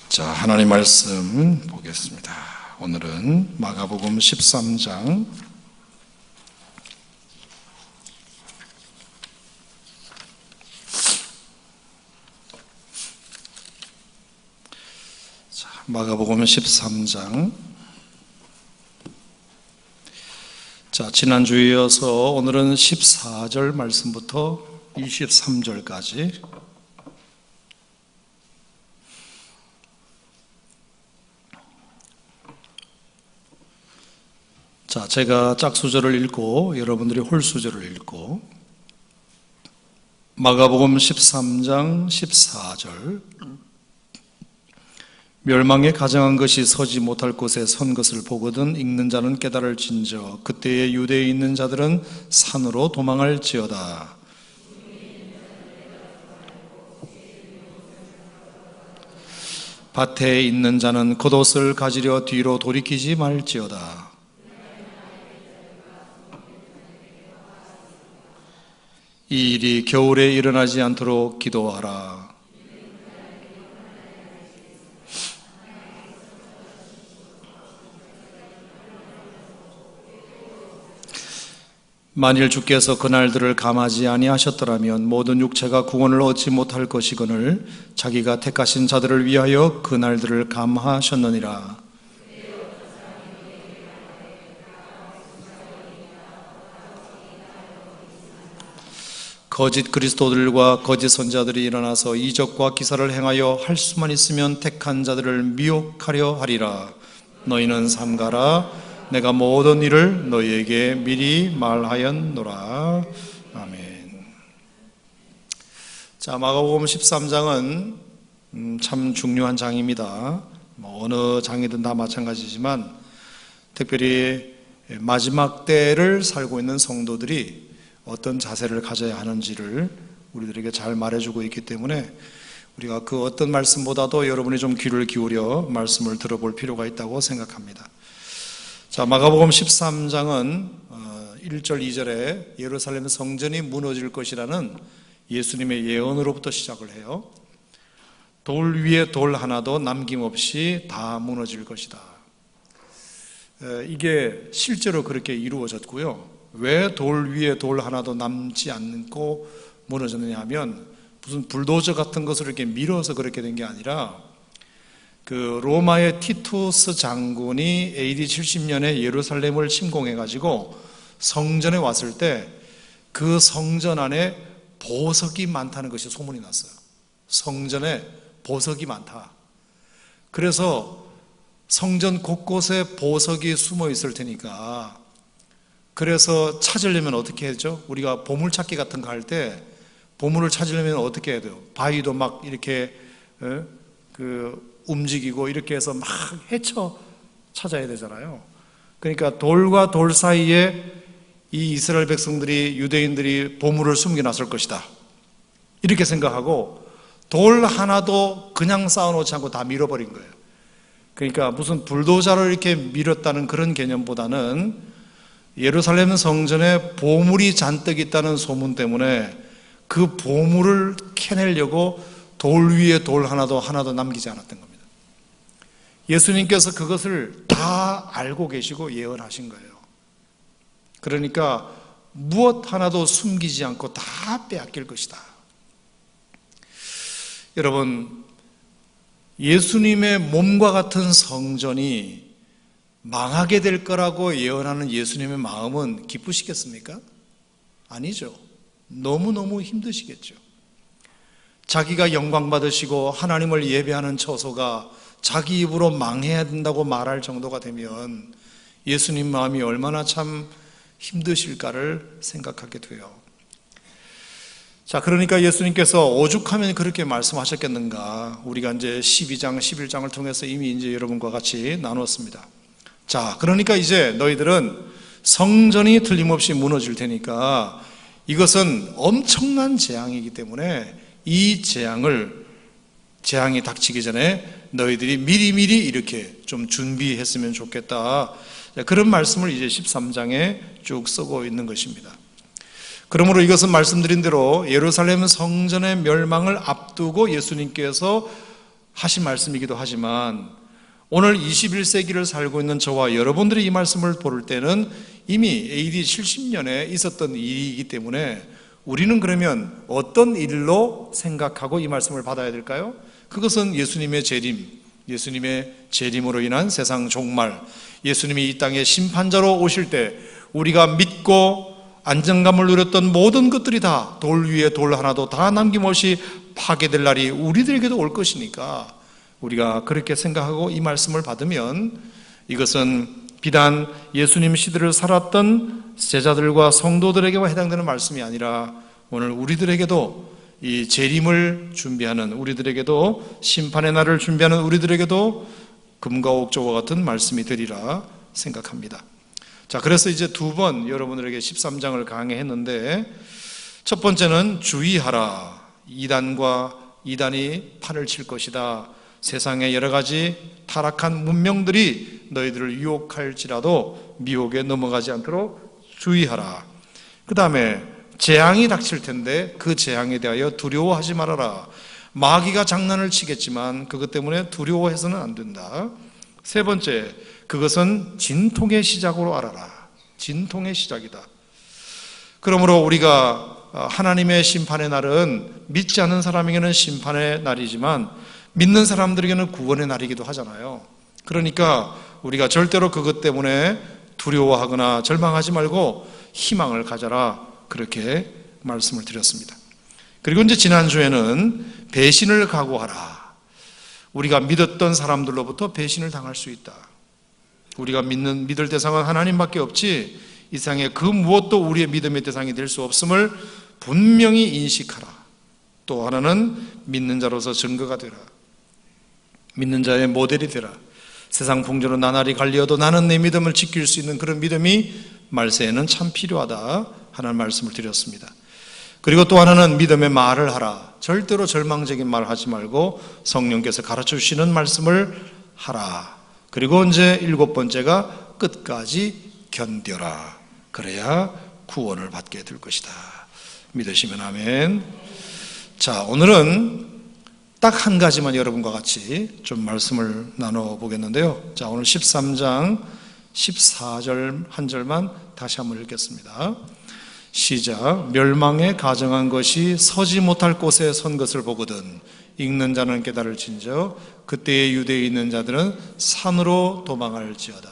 자, 하나님 말씀 보겠습니다. 오늘은 마가복음 13장 마가복음 13장. 자, 지난주에 이어서 오늘은 14절 말씀부터 23절까지 자, 제가 짝수절을 읽고 여러분들이 홀수절을 읽고 마가복음 13장 14절. 멸망에 가정한 것이 서지 못할 곳에 선 것을 보거든 읽는 자는 깨달을진저 그때에 유대에 있는 자들은 산으로 도망할지어다. 밭에 있는 자는 겉옷을 가지려 뒤로 돌이키지 말지어다. 이 일이 겨울에 일어나지 않도록 기도하라. 만일 주께서 그날들을 감하지 아니하셨더라면 모든 육체가 구원을 얻지 못할 것이거늘 자기가 택하신 자들을 위하여 그날들을 감하셨느니라. 거짓 그리스도들과 거짓 선자들이 일어나서 이적과 기사를 행하여 할 수만 있으면 택한 자들을 미혹하려 하리라. 너희는 삼가라. 내가 모든 일을 너희에게 미리 말하였노라. 아멘. 자, 마가복음 13장은 참 중요한 장입니다. 어느 장이든 다 마찬가지지만 특별히 마지막 때를 살고 있는 성도들이 어떤 자세를 가져야 하는지를 우리들에게 잘 말해주고 있기 때문에 우리가 그 어떤 말씀보다도 여러분이 좀 귀를 기울여 말씀을 들어볼 필요가 있다고 생각합니다. 자, 마가복음 13장은 1절 2절에 예루살렘 성전이 무너질 것이라는 예수님의 예언으로부터 시작을 해요. 돌 위에 돌 하나도 남김없이 다 무너질 것이다. 이게 실제로 그렇게 이루어졌고요. 왜 돌 위에 돌 하나도 남지 않고 무너졌느냐 하면 무슨 불도저 같은 것을 이렇게 밀어서 그렇게 된 게 아니라 그 로마의 티투스 장군이 AD 70년에 예루살렘을 침공해가지고 성전에 왔을 때 그 성전 안에 보석이 많다는 것이 소문이 났어요. 성전에 보석이 많다. 그래서 성전 곳곳에 보석이 숨어 있을 테니까 그래서 찾으려면 어떻게 하죠? 우리가 보물찾기 같은 거 할 때 보물을 찾으려면 어떻게 해야 돼요? 바위도 막 이렇게 움직이고 이렇게 해서 막 헤쳐 찾아야 되잖아요. 그러니까 돌과 돌 사이에 이 이스라엘 백성들이 유대인들이 보물을 숨겨놨을 것이다 이렇게 생각하고 돌 하나도 그냥 쌓아놓지 않고 다 밀어버린 거예요. 그러니까 무슨 불도저로 이렇게 밀었다는 그런 개념보다는 예루살렘 성전에 보물이 잔뜩 있다는 소문 때문에 그 보물을 캐내려고 돌 위에 돌 하나도 남기지 않았던 겁니다. 예수님께서 그것을 다 알고 계시고 예언하신 거예요. 그러니까 무엇 하나도 숨기지 않고 다 빼앗길 것이다. 여러분, 예수님의 몸과 같은 성전이 망하게 될 거라고 예언하는 예수님의 마음은 기쁘시겠습니까? 아니죠. 너무너무 힘드시겠죠. 자기가 영광 받으시고 하나님을 예배하는 처소가 자기 입으로 망해야 된다고 말할 정도가 되면 예수님 마음이 얼마나 참 힘드실까를 생각하게 돼요. 자, 그러니까 예수님께서 오죽하면 그렇게 말씀하셨겠는가. 우리가 이제 12장, 11장을 통해서 이미 이제 여러분과 같이 나눴습니다. 자, 그러니까 이제 너희들은 성전이 틀림없이 무너질 테니까 이것은 엄청난 재앙이기 때문에 이 재앙이 닥치기 전에 너희들이 미리미리 이렇게 좀 준비했으면 좋겠다. 그런 말씀을 이제 13장에 쭉 쓰고 있는 것입니다. 그러므로 이것은 말씀드린 대로 예루살렘 성전의 멸망을 앞두고 예수님께서 하신 말씀이기도 하지만 오늘 21세기를 살고 있는 저와 여러분들이 이 말씀을 볼 때는 이미 AD 70년에 있었던 일이기 때문에 우리는 그러면 어떤 일로 생각하고 이 말씀을 받아야 될까요? 그것은 예수님의 재림, 예수님의 재림으로 인한 세상 종말, 예수님이 이 땅에 심판자로 오실 때 우리가 믿고 안정감을 누렸던 모든 것들이 다 돌 위에 돌 하나도 다 남김없이 파괴될 날이 우리들에게도 올 것이니까 우리가 그렇게 생각하고 이 말씀을 받으면 이것은 비단 예수님 시대를 살았던 제자들과 성도들에게만 해당되는 말씀이 아니라 오늘 우리들에게도 이 재림을 준비하는 우리들에게도 심판의 날을 준비하는 우리들에게도 금과 옥조와 같은 말씀이 되리라 생각합니다. 자, 그래서 이제 두 번 여러분들에게 13장을 강해했는데 첫 번째는 주의하라. 이단이 판을 칠 것이다. 세상의 여러 가지 타락한 문명들이 너희들을 유혹할지라도 미혹에 넘어가지 않도록 주의하라. 그 다음에 재앙이 닥칠 텐데 그 재앙에 대하여 두려워하지 말아라. 마귀가 장난을 치겠지만 그것 때문에 두려워해서는 안 된다. 세 번째, 그것은 진통의 시작으로 알아라. 진통의 시작이다. 그러므로 우리가 하나님의 심판의 날은 믿지 않는 사람에게는 심판의 날이지만 믿는 사람들에게는 구원의 날이기도 하잖아요. 그러니까 우리가 절대로 그것 때문에 두려워하거나 절망하지 말고 희망을 가져라. 그렇게 말씀을 드렸습니다. 그리고 이제 지난주에는 배신을 각오하라. 우리가 믿었던 사람들로부터 배신을 당할 수 있다. 우리가 믿을 대상은 하나님밖에 없지 이 세상에 그 무엇도 우리의 믿음의 대상이 될 수 없음을 분명히 인식하라. 또 하나는 믿는 자로서 증거가 되라. 믿는 자의 모델이 되라. 세상 풍조로 나날이 갈리어도 나는 내 믿음을 지킬 수 있는 그런 믿음이 말세에는 참 필요하다 하는 말씀을 드렸습니다. 그리고 또 하나는 믿음의 말을 하라. 절대로 절망적인 말 하지 말고 성령께서 가르쳐 주시는 말씀을 하라. 그리고 이제 일곱 번째가 끝까지 견뎌라. 그래야 구원을 받게 될 것이다. 믿으시면 아멘. 자, 오늘은 딱 한 가지만 여러분과 같이 좀 말씀을 나눠보겠는데요. 자, 오늘 13장 14절 한 절만 다시 한번 읽겠습니다. 시작. 멸망에 가정한 것이 서지 못할 곳에 선 것을 보거든 읽는 자는 깨달을진저 그때에 유대에 있는 자들은 산으로 도망할지어다.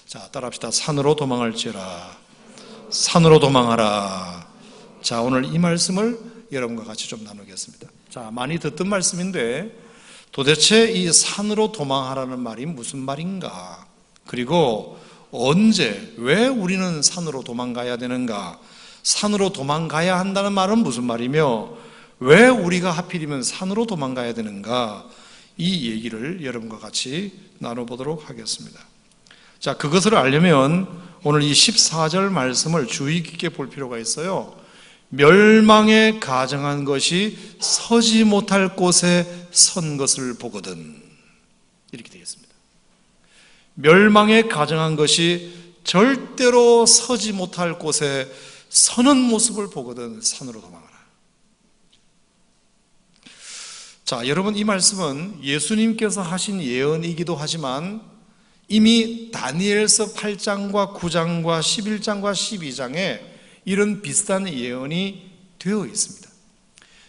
자, 따라합시다. 산으로 도망할지어라. 산으로 도망하라. 자, 오늘 이 말씀을 여러분과 같이 좀 나누겠습니다. 자, 많이 듣던 말씀인데 도대체 이 산으로 도망하라는 말이 무슨 말인가? 그리고 언제, 왜 우리는 산으로 도망가야 되는가? 산으로 도망가야 한다는 말은 무슨 말이며 왜 우리가 하필이면 산으로 도망가야 되는가? 이 얘기를 여러분과 같이 나눠보도록 하겠습니다. 자, 그것을 알려면 오늘 이 14절 말씀을 주의 깊게 볼 필요가 있어요. 멸망에 가정한 것이 서지 못할 곳에 선 것을 보거든 이렇게 되겠습니다. 멸망에 가정한 것이 절대로 서지 못할 곳에 서는 모습을 보거든 산으로 도망하라. 자, 여러분 이 말씀은 예수님께서 하신 예언이기도 하지만 이미 다니엘서 8장과 9장과 11장과 12장에 이런 비슷한 예언이 되어 있습니다.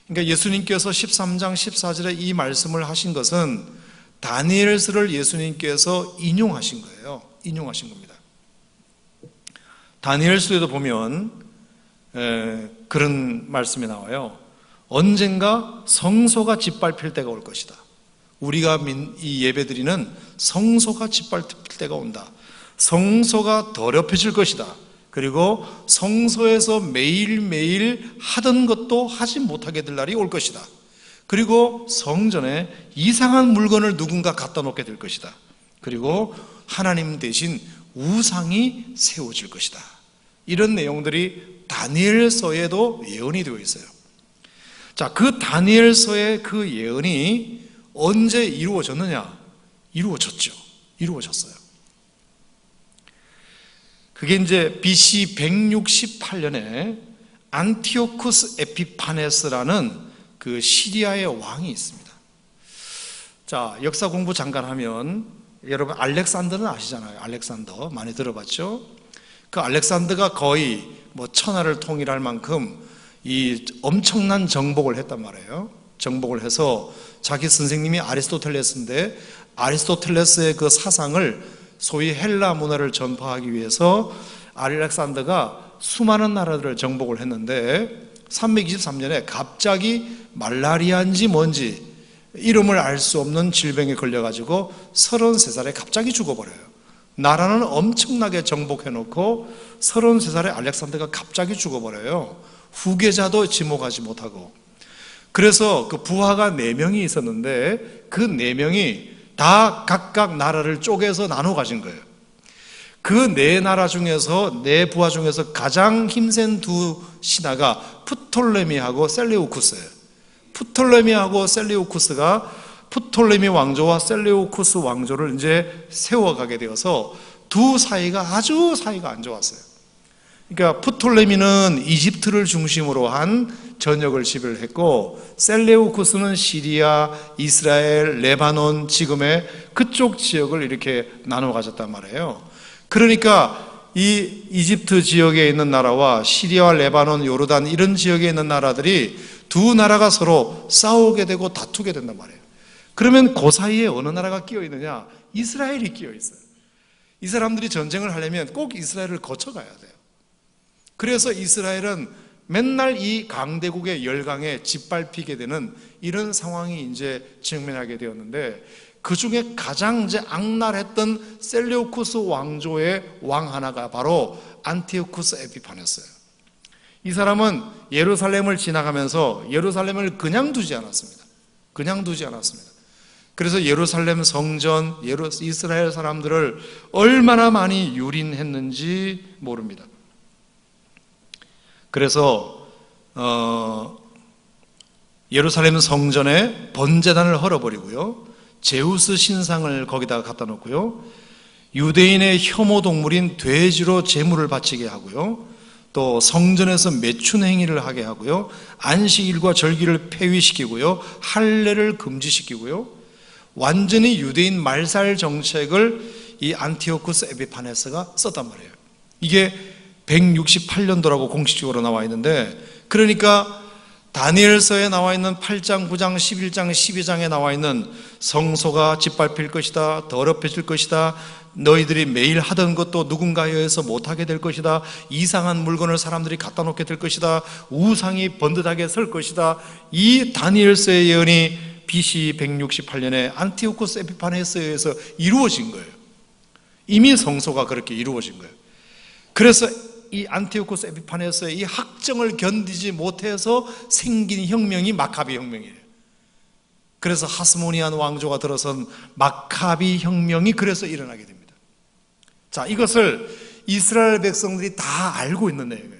그러니까 예수님께서 13장 14절에 이 말씀을 하신 것은 다니엘서를 예수님께서 인용하신 거예요. 인용하신 겁니다. 다니엘서에도 보면 그런 말씀이 나와요. 언젠가 성소가 짓밟힐 때가 올 것이다. 우리가 이 예배드리는 성소가 짓밟힐 때가 온다. 성소가 더럽혀질 것이다. 그리고 성소에서 매일매일 하던 것도 하지 못하게 될 날이 올 것이다. 그리고 성전에 이상한 물건을 누군가 갖다 놓게 될 것이다. 그리고 하나님 대신 우상이 세워질 것이다. 이런 내용들이 다니엘서에도 예언이 되어 있어요. 자, 그 다니엘서의 그 예언이 언제 이루어졌느냐? 이루어졌죠. 이루어졌어요. 그게 이제 BC 168년에 안티오쿠스 에피파네스라는 그 시리아의 왕이 있습니다. 자, 역사 공부 잠깐 하면 여러분 알렉산더는 아시잖아요. 알렉산더 많이 들어봤죠? 그 알렉산더가 거의 뭐 천하를 통일할 만큼 이 엄청난 정복을 했단 말이에요. 정복을 해서 자기 선생님이 아리스토텔레스인데 아리스토텔레스의 그 사상을 소위 헬라 문화를 전파하기 위해서 알렉산더가 수많은 나라들을 정복을 했는데 323년에 갑자기 말라리아인지 뭔지 이름을 알 수 없는 질병에 걸려가지고 33살에 갑자기 죽어버려요. 나라는 엄청나게 정복해놓고 33살에 알렉산더가 갑자기 죽어버려요. 후계자도 지목하지 못하고. 그래서 그 부하가 4명이 있었는데 그 4명이 다 각각 나라를 쪼개서 나눠 가진 거예요. 그 4나라 중에서 4부하 중에서 가장 힘센 2신하가 프톨레미하고 셀레우쿠스예요. 프톨레미하고 셀레우쿠스가 프톨레미 왕조와 셀레우쿠스 왕조를 이제 세워가게 되어서 두 사이가 아주 사이가 안 좋았어요. 그러니까 프톨레미는 이집트를 중심으로 한 전역을 지배를 했고 셀레우쿠스는 시리아, 이스라엘, 레바논 지금의 그쪽 지역을 이렇게 나눠 가졌단 말이에요. 그러니까 이 이집트 지역에 있는 나라와 시리아와 레바논, 요르단 이런 지역에 있는 나라들이 두 나라가 서로 싸우게 되고 다투게 된단 말이에요. 그러면 그 사이에 어느 나라가 끼어 있느냐? 이스라엘이 끼어 있어요. 이 사람들이 전쟁을 하려면 꼭 이스라엘을 거쳐가야 돼요. 그래서 이스라엘은 맨날 이 강대국의 열강에 짓밟히게 되는 이런 상황이 이제 직면하게 되었는데 그 중에 가장 이제 악랄했던 셀레우쿠스 왕조의 왕 하나가 바로 안티오쿠스 에피파네스예요. 이 사람은 예루살렘을 지나가면서 예루살렘을 그냥 두지 않았습니다. 그냥 두지 않았습니다. 그래서 예루살렘 성전, 이스라엘 사람들을 얼마나 많이 유린했는지 모릅니다. 그래서 예루살렘 성전에 번제단을 헐어버리고요, 제우스 신상을 거기다가 갖다 놓고요, 유대인의 혐오 동물인 돼지로 제물을 바치게 하고요, 또 성전에서 매춘 행위를 하게 하고요, 안식일과 절기를 폐위시키고요, 할례를 금지시키고요, 완전히 유대인 말살 정책을 이 안티오쿠스 에피파네스가 썼단 말이에요. 이게 168년도라고 공식적으로 나와 있는데, 그러니까 다니엘서에 나와 있는 8장, 9장, 11장, 12장에 나와 있는 성소가 짓밟힐 것이다, 더럽혀질 것이다, 너희들이 매일 하던 것도 누군가에 의해서 못하게 될 것이다, 이상한 물건을 사람들이 갖다 놓게 될 것이다, 우상이 번듯하게 설 것이다, 이 다니엘서의 예언이 BC 168년에 안티오쿠스 에피파네스에 의해서 이루어진 거예요. 이미 성소가 그렇게 이루어진 거예요. 그래서 이 안티오쿠스 에피파네스의 이 학정을 견디지 못해서 생긴 혁명이 마카비 혁명이에요. 그래서 하스모니안 왕조가 들어선 마카비 혁명이 그래서 일어나게 됩니다. 자, 이것을 이스라엘 백성들이 다 알고 있는 내용이에요.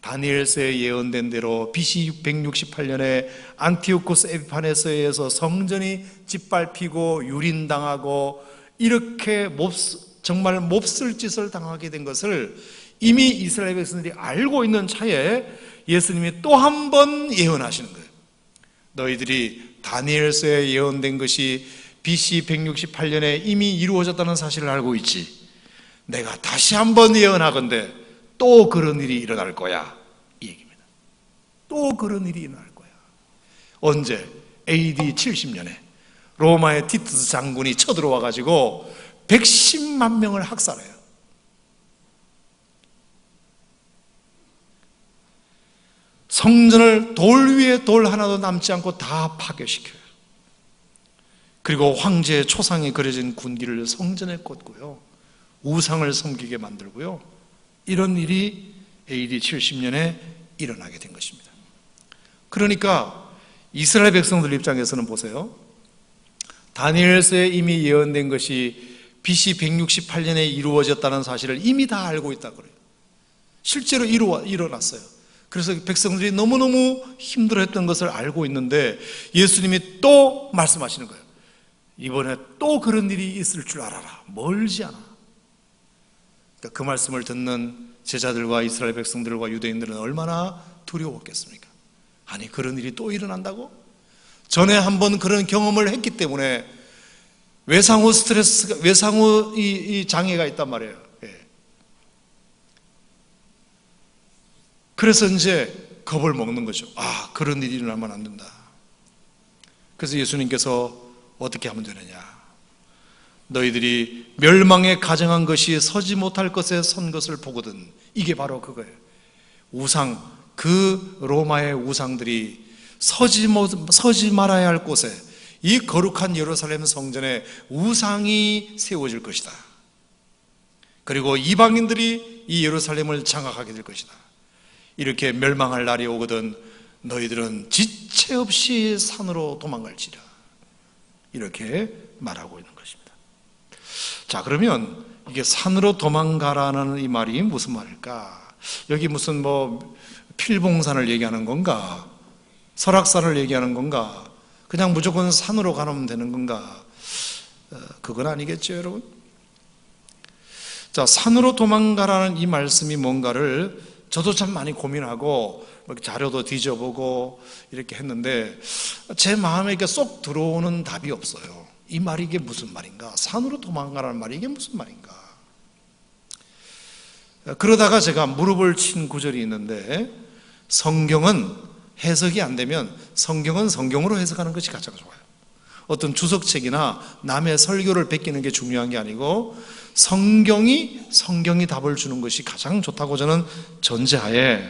다니엘서에 예언된 대로 BC 168년에 안티오쿠스 에피파네스에 의해서 성전이 짓밟히고 유린당하고 이렇게 정말 몹쓸 짓을 당하게 된 것을 이미 이스라엘 백성들이 알고 있는 차에 예수님이 또 한 번 예언하시는 거예요. 너희들이 다니엘서에 예언된 것이 BC 168년에 이미 이루어졌다는 사실을 알고 있지. 내가 다시 한 번 예언하건대 또 그런 일이 일어날 거야, 이 얘기입니다. 또 그런 일이 일어날 거야. 언제? AD 70년에 로마의 티투스 장군이 쳐들어와 가지고 110만 명을 학살해요. 성전을 돌 위에 돌 하나도 남지 않고 다 파괴시켜요. 그리고 황제의 초상이 그려진 군기를 성전에 꽂고요, 우상을 섬기게 만들고요, 이런 일이 AD 70년에 일어나게 된 것입니다. 그러니까 이스라엘 백성들 입장에서는 보세요. 다니엘서에 이미 예언된 것이 BC 168년에 이루어졌다는 사실을 이미 다 알고 있다고 그래요. 실제로 일어났어요. 그래서 백성들이 너무너무 힘들어했던 것을 알고 있는데 예수님이 또 말씀하시는 거예요. 이번에 또 그런 일이 있을 줄 알아라. 멀지 않아. 그러니까 그 말씀을 듣는 제자들과 이스라엘 백성들과 유대인들은 얼마나 두려웠겠습니까? 아니, 그런 일이 또 일어난다고? 전에 한번 그런 경험을 했기 때문에 외상후 스트레스가, 외상후 이 장애가 있단 말이에요. 예. 그래서 이제 겁을 먹는 거죠. 아, 그런 일이 일어나면 안 된다. 그래서 예수님께서 어떻게 하면 되느냐? 너희들이 멸망에 가정한 것이 서지 못할 것에 선 것을 보거든. 이게 바로 그거예요. 우상, 그 로마의 우상들이 서지 말아야 할 곳에, 이 거룩한 예루살렘 성전에 우상이 세워질 것이다. 그리고 이방인들이 이 예루살렘을 장악하게 될 것이다. 이렇게 멸망할 날이 오거든 너희들은 지체 없이 산으로 도망갈지라. 이렇게 말하고 있는 것입니다. 자, 그러면 이게 산으로 도망가라는 이 말이 무슨 말일까? 여기 무슨 필봉산을 얘기하는 건가? 설악산을 얘기하는 건가? 그냥 무조건 산으로 가면 되는 건가? 그건 아니겠죠, 여러분? 자, 산으로 도망가라는 이 말씀이 뭔가를 저도 참 많이 고민하고 자료도 뒤져보고 이렇게 했는데 제 마음에 이렇게 쏙 들어오는 답이 없어요. 이 말이 이게 무슨 말인가? 산으로 도망가라는 말이 이게 무슨 말인가? 그러다가 제가 무릎을 친 구절이 있는데, 성경은 해석이 안 되면 성경은 성경으로 해석하는 것이 가장 좋아요. 어떤 주석책이나 남의 설교를 베끼는 게 중요한 게 아니고 성경이 답을 주는 것이 가장 좋다고 저는 전제하에,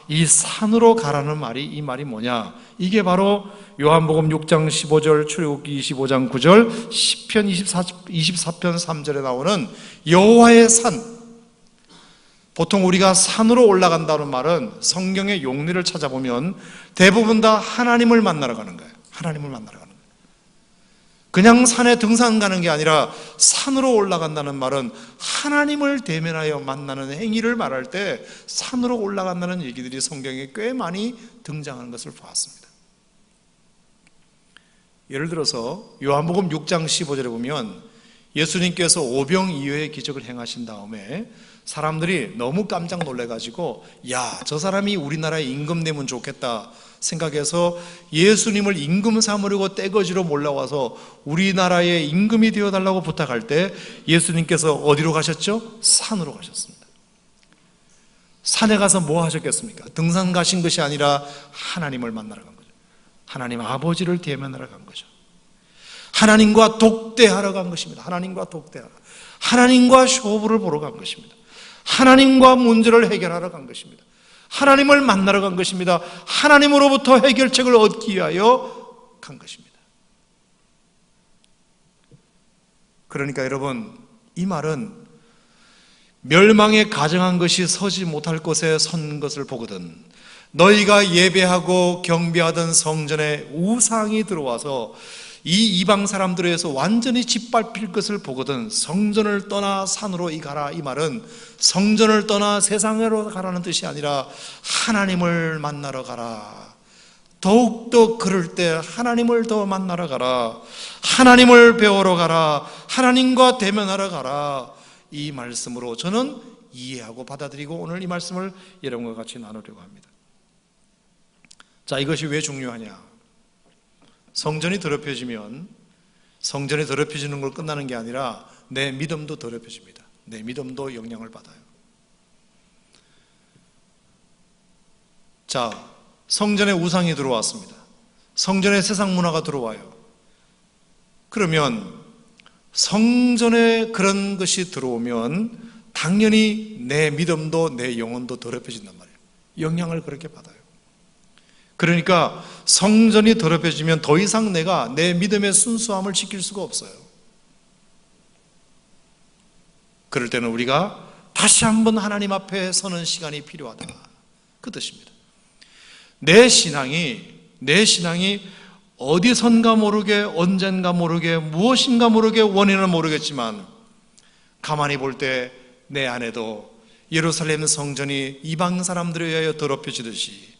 이 산으로 가라는 말이, 이 말이 뭐냐? 이게 바로 요한복음 6장 15절, 출애굽기 25장 9절, 시편 24편 3절에 나오는 여호와의 산. 보통 우리가 산으로 올라간다는 말은 성경의 용례를 찾아보면 대부분 다 하나님을 만나러 가는 거예요. 하나님을 만나러 가는 거예요. 그냥 산에 등산 가는 게 아니라 산으로 올라간다는 말은 하나님을 대면하여 만나는 행위를 말할 때 산으로 올라간다는 얘기들이 성경에 꽤 많이 등장하는 것을 보았습니다. 예를 들어서 요한복음 6장 15절에 보면 예수님께서 오병이어의 기적을 행하신 다음에 사람들이 너무 깜짝 놀래가지고, 야, 저 사람이 우리나라에 임금 내면 좋겠다 생각해서 예수님을 임금 삼으려고 떼거지로 몰려와서 우리나라에 임금이 되어달라고 부탁할 때 예수님께서 어디로 가셨죠? 산으로 가셨습니다. 산에 가서 뭐 하셨겠습니까? 등산 가신 것이 아니라 하나님을 만나러 간 거죠. 하나님 아버지를 대면하러 간 거죠. 하나님과 독대하러 간 것입니다. 하나님과 독대하러, 하나님과 쇼부를 보러 간 것입니다. 하나님과 문제를 해결하러 간 것입니다. 하나님을 만나러 간 것입니다. 하나님으로부터 해결책을 얻기 위하여 간 것입니다. 그러니까 여러분, 이 말은 멸망에 가정한 것이 서지 못할 곳에 선 것을 보거든 너희가 예배하고 경배하던 성전에 우상이 들어와서 이 이방 사람들에 의해서 완전히 짓밟힐 것을 보거든 성전을 떠나 산으로 가라. 이 말은 성전을 떠나 세상으로 가라는 뜻이 아니라 하나님을 만나러 가라. 더욱더 그럴 때 하나님을 더 만나러 가라. 하나님을 배우러 가라. 하나님과 대면하러 가라. 이 말씀으로 저는 이해하고 받아들이고 오늘 이 말씀을 여러분과 같이 나누려고 합니다. 자, 이것이 왜 중요하냐? 성전이 더럽혀지면 성전이 더럽혀지는 걸 끝나는 게 아니라 내 믿음도 더럽혀집니다. 내 믿음도 영향을 받아요. 자, 성전에 우상이 들어왔습니다. 성전에 세상 문화가 들어와요. 그러면 성전에 그런 것이 들어오면 당연히 내 믿음도 내 영혼도 더럽혀진단 말이에요. 영향을 그렇게 받아요. 그러니까 성전이 더럽혀지면 더 이상 내가 내 믿음의 순수함을 지킬 수가 없어요. 그럴 때는 우리가 다시 한번 하나님 앞에 서는 시간이 필요하다, 그 뜻입니다. 내 신앙이 어디선가 모르게, 언젠가 모르게, 무엇인가 모르게, 원인은 모르겠지만 가만히 볼 때 내 안에도 예루살렘 성전이 이방 사람들에 의하여 더럽혀지듯이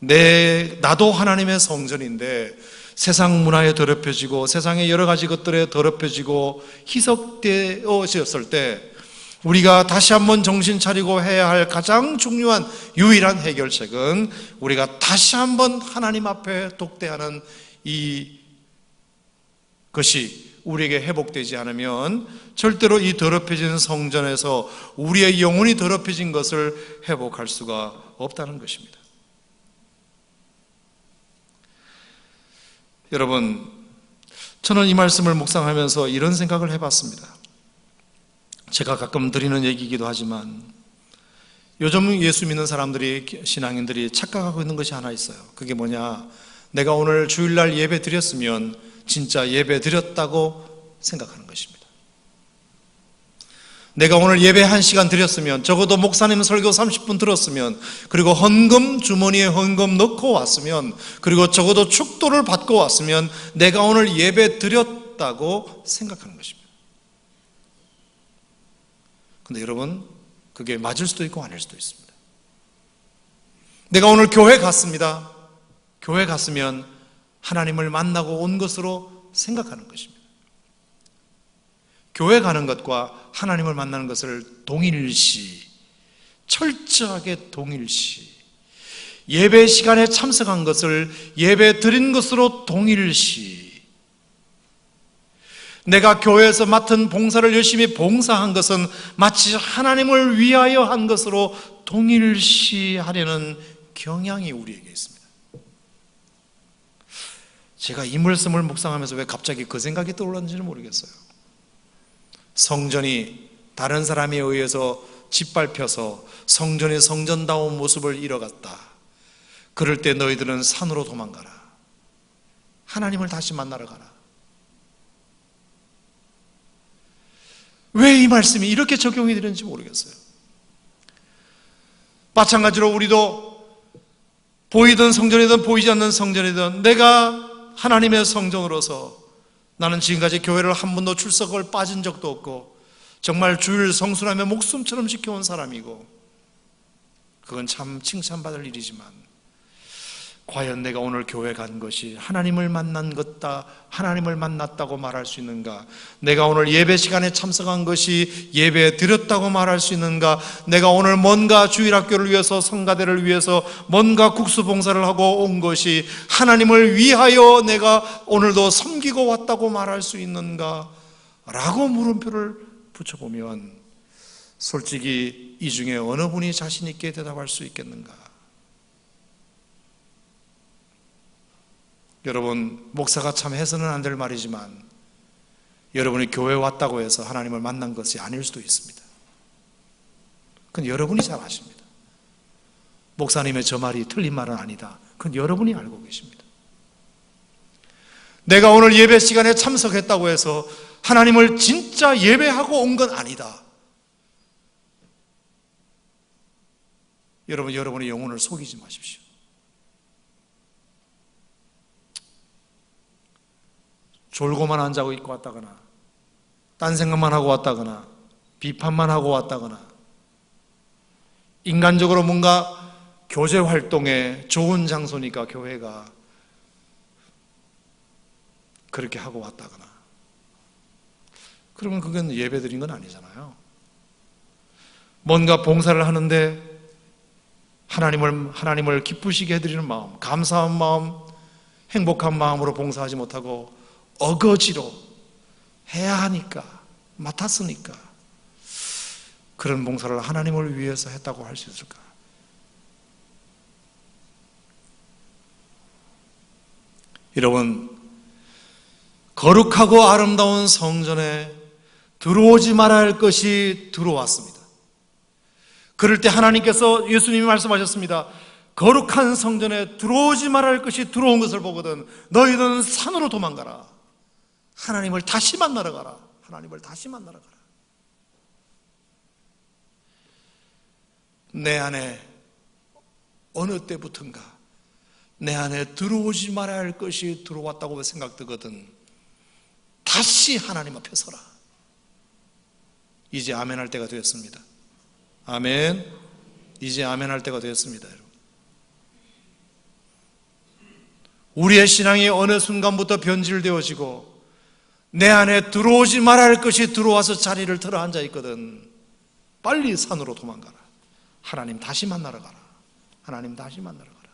나도 하나님의 성전인데 세상 문화에 더럽혀지고 세상의 여러 가지 것들에 더럽혀지고 희석되어졌을 때 우리가 다시 한번 정신 차리고 해야 할 가장 중요한 유일한 해결책은 우리가 다시 한번 하나님 앞에 독대하는 이 것이 우리에게 회복되지 않으면 절대로 이 더럽혀진 성전에서 우리의 영혼이 더럽혀진 것을 회복할 수가 없다는 것입니다. 여러분, 저는 이 말씀을 묵상하면서 이런 생각을 해봤습니다. 제가 가끔 드리는 얘기이기도 하지만 요즘 예수 믿는 사람들이, 신앙인들이 착각하고 있는 것이 하나 있어요. 그게 뭐냐? 내가 오늘 주일날 예배 드렸으면 진짜 예배 드렸다고 생각하는 것입니다. 내가 오늘 예배 1시간 드렸으면, 적어도 목사님 설교 30분 들었으면, 그리고 헌금, 주머니에 헌금 넣고 왔으면, 그리고 적어도 축도를 받고 왔으면 내가 오늘 예배 드렸다고 생각하는 것입니다. 근데 여러분, 그게 맞을 수도 있고 아닐 수도 있습니다. 내가 오늘 교회 갔습니다. 교회 갔으면 하나님을 만나고 온 것으로 생각하는 것입니다. 교회 가는 것과 하나님을 만나는 것을 동일시, 철저하게 동일시, 예배 시간에 참석한 것을 예배 드린 것으로 동일시, 내가 교회에서 맡은 봉사를 열심히 봉사한 것은 마치 하나님을 위하여 한 것으로 동일시 하려는 경향이 우리에게 있습니다. 제가 이 말씀을 묵상하면서 왜 갑자기 그 생각이 떠올랐는지는 모르겠어요. 성전이 다른 사람에 의해서 짓밟혀서 성전이 성전다운 모습을 잃어갔다. 그럴 때 너희들은 산으로 도망가라. 하나님을 다시 만나러 가라. 왜 이 말씀이 이렇게 적용이 되는지 모르겠어요. 마찬가지로 우리도 보이던 성전이든 보이지 않는 성전이든 내가 하나님의 성전으로서, 나는 지금까지 교회를 한 번도 출석을 빠진 적도 없고 정말 주일 성수라며 목숨처럼 지켜온 사람이고, 그건 참 칭찬받을 일이지만 과연 내가 오늘 교회 간 것이 하나님을 만난 것다, 하나님을 만났다고 말할 수 있는가? 내가 오늘 예배 시간에 참석한 것이 예배 드렸다고 말할 수 있는가? 내가 오늘 뭔가 주일학교를 위해서, 성가대를 위해서 뭔가 국수봉사를 하고 온 것이 하나님을 위하여 내가 오늘도 섬기고 왔다고 말할 수 있는가? 라고 물음표를 붙여보면 솔직히 이 중에 어느 분이 자신 있게 대답할 수 있겠는가? 여러분, 목사가 참 해서는 안 될 말이지만 여러분이 교회 왔다고 해서 하나님을 만난 것이 아닐 수도 있습니다. 그건 여러분이 잘 아십니다. 목사님의 저 말이 틀린 말은 아니다. 그건 여러분이 알고 계십니다. 내가 오늘 예배 시간에 참석했다고 해서 하나님을 진짜 예배하고 온 건 아니다. 여러분, 여러분의 영혼을 속이지 마십시오. 졸고만 안 자고 있고 왔다거나, 딴 생각만 하고 왔다거나, 비판만 하고 왔다거나, 인간적으로 뭔가 교제 활동에 좋은 장소니까 교회가 그렇게 하고 왔다거나, 그러면 그건 예배 드린 건 아니잖아요. 뭔가 봉사를 하는데 하나님을 기쁘시게 해드리는 마음, 감사한 마음, 행복한 마음으로 봉사하지 못하고 어거지로 해야 하니까, 맡았으니까 그런 봉사를 하나님을 위해서 했다고 할 수 있을까? 여러분, 거룩하고 아름다운 성전에 들어오지 말아야 할 것이 들어왔습니다. 그럴 때 하나님께서, 예수님이 말씀하셨습니다. 거룩한 성전에 들어오지 말아야 할 것이 들어온 것을 보거든 너희는 산으로 도망가라. 하나님을 다시 만나러 가라. 하나님을 다시 만나러 가라. 내 안에 어느 때부턴가 내 안에 들어오지 말아야 할 것이 들어왔다고 생각되거든 다시 하나님 앞에 서라. 이제 아멘 할 때가 되었습니다. 아멘. 이제 아멘 할 때가 되었습니다. 여러분, 우리의 신앙이 어느 순간부터 변질되어지고 내 안에 들어오지 말아야 할 것이 들어와서 자리를 틀어 앉아 있거든 빨리 산으로 도망가라. 하나님 다시 만나러 가라. 하나님 다시 만나러 가라.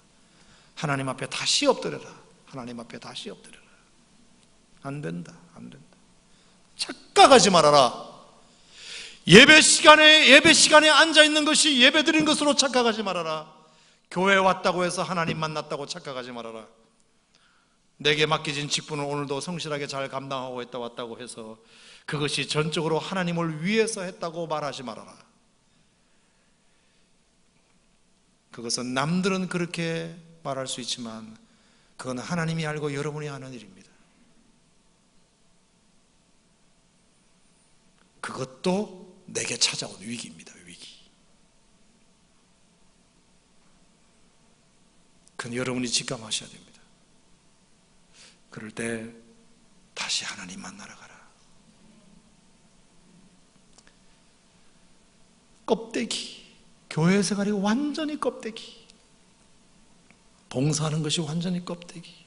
하나님 앞에 다시 엎드려라. 하나님 앞에 다시 엎드려라. 안 된다. 안 된다. 착각하지 말아라. 예배 시간에 앉아 있는 것이 예배 드린 것으로 착각하지 말아라. 교회 왔다고 해서 하나님 만났다고 착각하지 말아라. 내게 맡겨진 직분을 오늘도 성실하게 잘 감당하고 있다 왔다고 해서 그것이 전적으로 하나님을 위해서 했다고 말하지 말아라. 그것은 남들은 그렇게 말할 수 있지만 그건 하나님이 알고 여러분이 하는 일입니다. 그것도 내게 찾아온 위기입니다. 위기. 그건 여러분이 직감하셔야 됩니다. 그럴 때 다시 하나님 만나러 가라. 껍데기. 교회 생활이 완전히 껍데기. 봉사하는 것이 완전히 껍데기.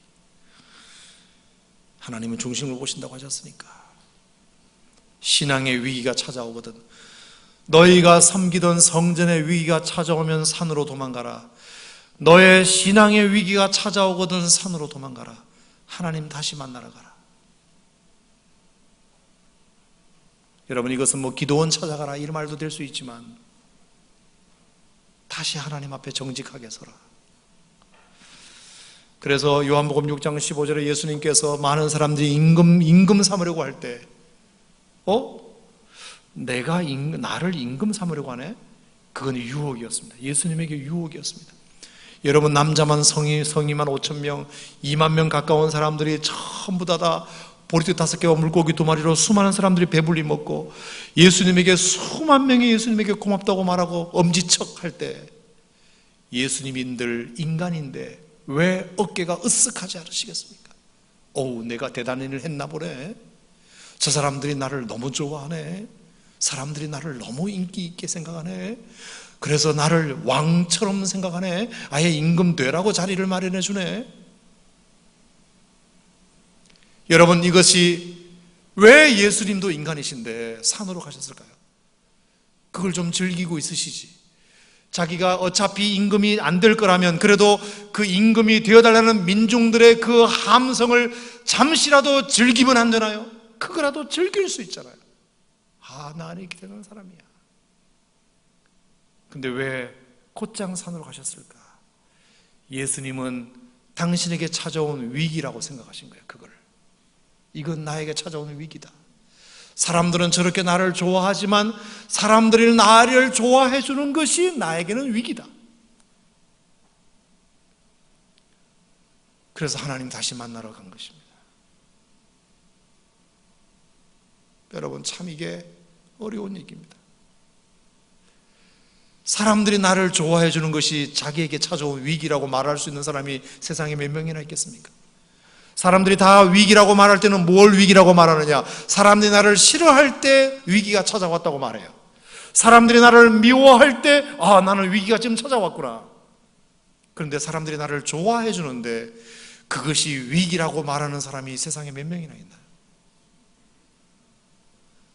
하나님은 중심을 보신다고 하셨으니까. 신앙의 위기가 찾아오거든 너희가 섬기던 성전의 위기가 찾아오면 산으로 도망가라. 너의 신앙의 위기가 찾아오거든 산으로 도망가라. 하나님 다시 만나러 가라. 여러분, 이것은 뭐 기도원 찾아가라 이런 말도 될 수 있지만 다시 하나님 앞에 정직하게 서라. 그래서 요한복음 6장 15절에 예수님께서 많은 사람들이 임금 삼으려고 할 때 나를 임금 삼으려고 하네? 그건 유혹이었습니다. 예수님에게 유혹이었습니다. 여러분, 남자만 성이만 5,000명, 2만 명 가까운 사람들이 전부 다 보리떡 5개와 물고기 2마리로 수많은 사람들이 배불리 먹고 예수님에게 수만 명이 예수님에게 고맙다고 말하고 엄지척 할 때 예수님인들 인간인데 왜 어깨가 으쓱하지 않으시겠습니까? 내가 대단한 일을 했나 보네. 저 사람들이 나를 너무 좋아하네. 사람들이 나를 너무 인기 있게 생각하네. 그래서 나를 왕처럼 생각하네. 아예 임금 되라고 자리를 마련해 주네. 여러분, 이것이 왜 예수님도 인간이신데 산으로 가셨을까요? 그걸 좀 즐기고 있으시지. 자기가 어차피 임금이 안 될 거라면 그래도 그 임금이 되어달라는 민중들의 그 함성을 잠시라도 즐기면 안 되나요? 그거라도 즐길 수 있잖아요. 나는 이렇게 되는 사람이야. 근데 왜 곧장 산으로 가셨을까? 예수님은 당신에게 찾아온 위기라고 생각하신 거예요. 이건 나에게 찾아오는 위기다. 사람들은 저렇게 나를 좋아하지만 사람들이 나를 좋아해 주는 것이 나에게는 위기다. 그래서 하나님 다시 만나러 간 것입니다. 여러분, 참 이게 어려운 얘기입니다. 사람들이 나를 좋아해 주는 것이 자기에게 찾아온 위기라고 말할 수 있는 사람이 세상에 몇 명이나 있겠습니까? 사람들이 다 위기라고 말할 때는 뭘 위기라고 말하느냐? 사람들이 나를 싫어할 때 위기가 찾아왔다고 말해요. 사람들이 나를 미워할 때 나는 위기가 지금 찾아왔구나. 그런데 사람들이 나를 좋아해 주는데 그것이 위기라고 말하는 사람이 세상에 몇 명이나 있나요?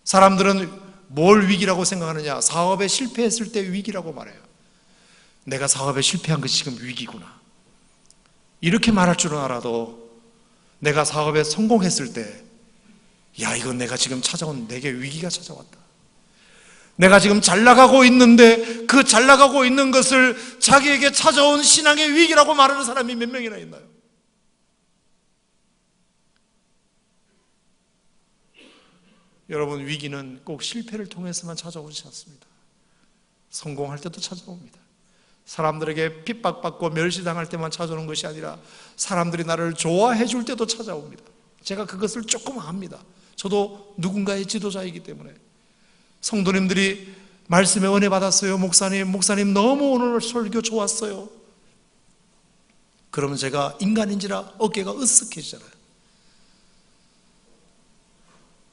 사람들은 뭘 위기라고 생각하느냐? 사업에 실패했을 때 위기라고 말해요. 내가 사업에 실패한 것이 지금 위기구나. 이렇게 말할 줄은 알아도 내가 사업에 성공했을 때 이건 내가 지금 찾아온 내게 위기가 찾아왔다. 내가 지금 잘 나가고 있는데 그 잘 나가고 있는 것을 자기에게 찾아온 신앙의 위기라고 말하는 사람이 몇 명이나 있나요? 여러분, 위기는 꼭 실패를 통해서만 찾아오지 않습니다. 성공할 때도 찾아옵니다. 사람들에게 핍박받고 멸시당할 때만 찾아오는 것이 아니라 사람들이 나를 좋아해 줄 때도 찾아옵니다. 제가 그것을 조금 압니다. 저도 누군가의 지도자이기 때문에. 성도님들이 말씀에 은혜 받았어요. 목사님 너무 오늘 설교 좋았어요. 그러면 제가 인간인지라 어깨가 으쓱해지잖아요.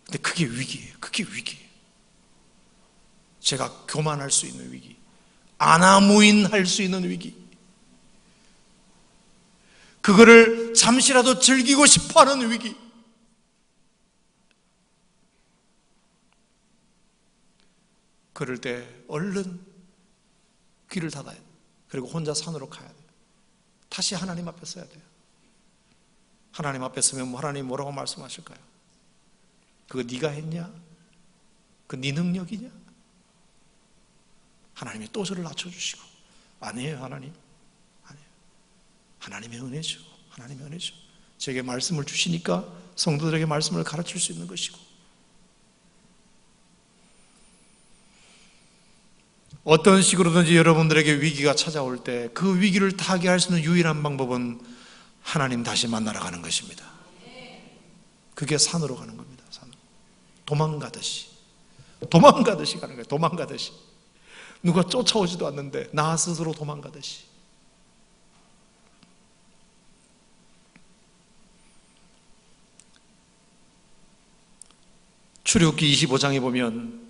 근데 그게 위기예요. 그게 위기예요. 제가 교만할 수 있는 위기, 아나무인할 수 있는 위기, 그거를 잠시라도 즐기고 싶어하는 위기. 그럴 때 얼른 귀를 닫아야 돼요. 그리고 혼자 산으로 가야 돼요. 다시 하나님 앞에 서야 돼요. 하나님 앞에 서면 하나님 뭐라고 말씀하실까요? 그거 네가 했냐? 그 네 능력이냐? 하나님이 또 저를 낮춰주시고, 아니에요 하나님, 아니에요. 하나님의 은혜죠. 하나님의 은혜죠. 제게 말씀을 주시니까 성도들에게 말씀을 가르칠 수 있는 것이고, 어떤 식으로든지 여러분들에게 위기가 찾아올 때 그 위기를 타개할 수 있는 유일한 방법은 하나님 다시 만나러 가는 것입니다. 그게 산으로 가는 겁니다. 산으로. 도망가듯이 가는 거예요. 도망가듯이. 누가 쫓아오지도 않는데 나 스스로 도망가듯이. 출애굽기 25장에 보면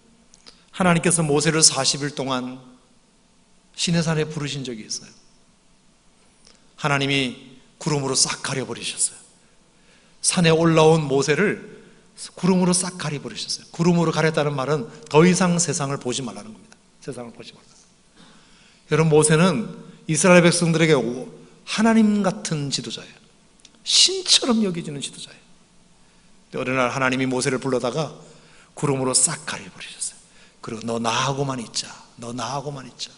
하나님께서 모세를 40일 동안 시내산에 부르신 적이 있어요. 하나님이 구름으로 싹 가려버리셨어요. 산에 올라온 모세를 구름으로 싹 가려버리셨어요. 구름으로 가렸다는 말은 더 이상 세상을 보지 말라는 겁니다. 세상을 보지 말라. 여러분, 모세는 이스라엘 백성들에게 하나님 같은 지도자예요. 신처럼 여겨지는 지도자예요. 어느 날 하나님이 모세를 불러다가 구름으로 싹 가려버리셨어요. 그리고 너 나하고만 있자. 너 나하고만 있자.